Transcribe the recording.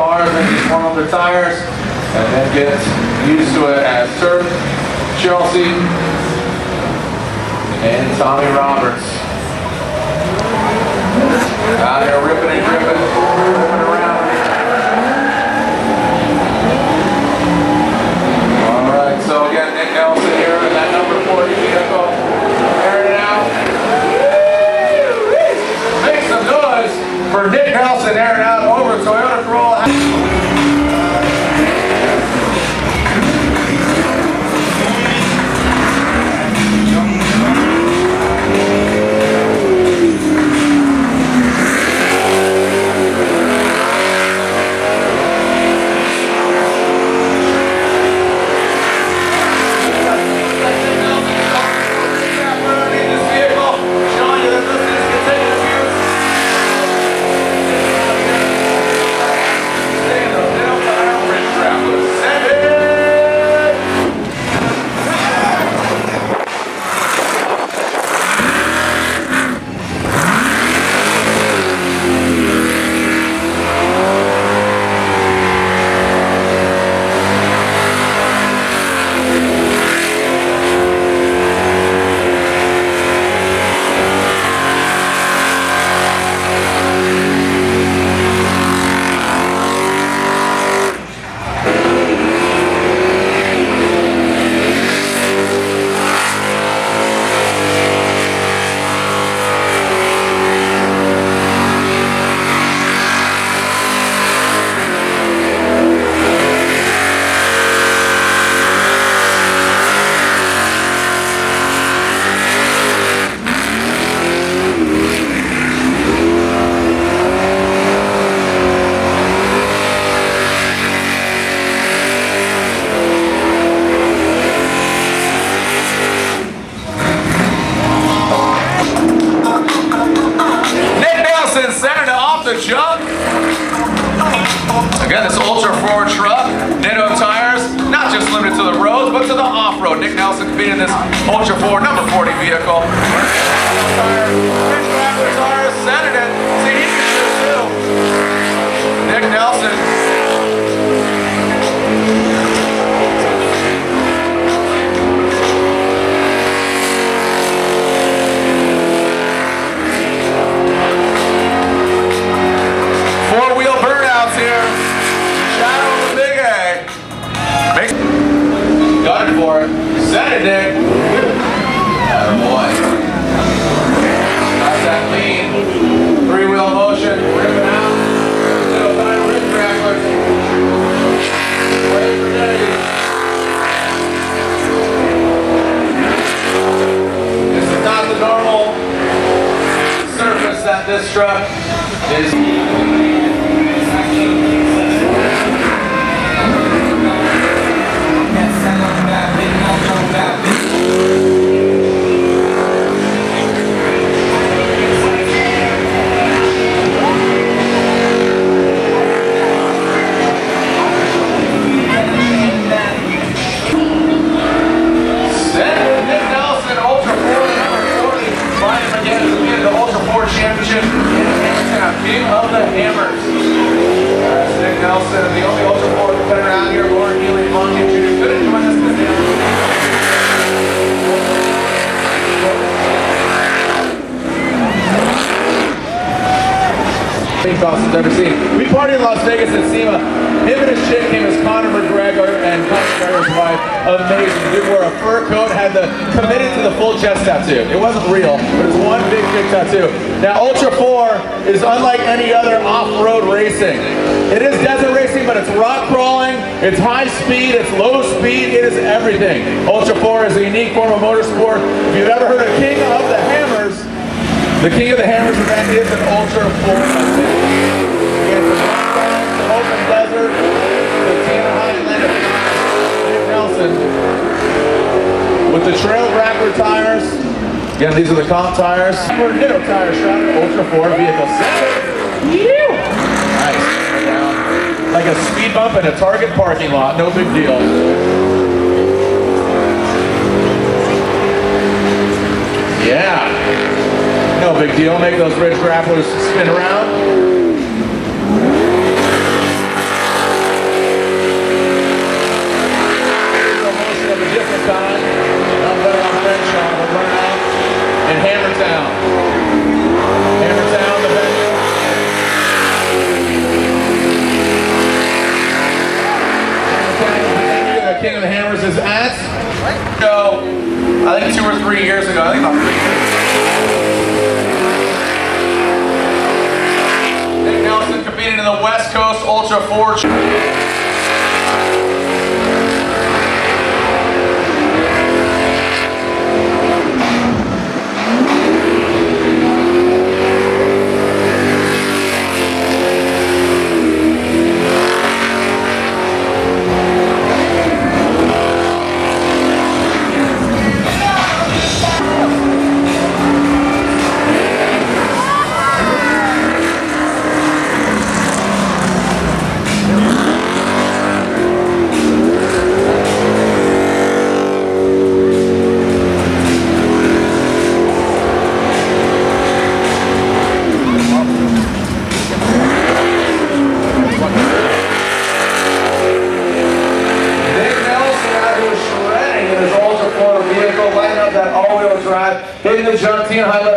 cars and just warm up their tires and then get used to it as turf. Chelsea and Tommy Roberts out here ripping and dripping, ripping around. All right, so again, Nick Nelson here in that number 40 vehicle, airing it out. Make some noise for Nick Nelson airing out over Toyota Corolla. The jump. Again, this ultra forward truck, Ditto tires, not just limited to the roads, but to the off-road. Nick Nelson competing in this ultra forward number 40 vehicle. Tires, centered it. See, he can shoot too. Nick Nelson. Got it for it. Set it, Nick. Attaboy. Got that lean. Three-wheel motion. Ripping out. Still fine rip tracklers. Wait for Dave. This is not the normal surface that this truck is. King of the Hammers. Nick Nelson, the only ultra forward put around here. Lauren Healy, Monkey Jr. Couldn't join us today. Boston's ever seen. We partied in Las Vegas at SEMA. Him and his chick came as Conor McGregor and Conor McGregor's wife. Amazing. The dude wore a fur coat, had committed to the full chest tattoo. It wasn't real, but it's one big tattoo. Now, Ultra 4 is unlike any other off-road racing. It is desert racing, but it's rock crawling, it's high speed, it's low speed, it is everything. Ultra 4 is a unique form of motorsport. If you've ever heard of King of the Hammers, the King of the Hammers event is an Ultra 4 event. It's a open desert, the Tina Highland of Nick Nelson with the trail wrapper tires. Again, these are the comp tires. We're Ditto tire shrouded Ultra 4 vehicle. Nice. Down. Like a speed bump in a Target parking lot. No big deal. Yeah. No big deal. Make those ridge grapplers spin around. Show, I think 2 or 3 years ago. I think about 3 years. Nick Nelson competed in the West Coast Ultra 4. Hitting the jump, high level.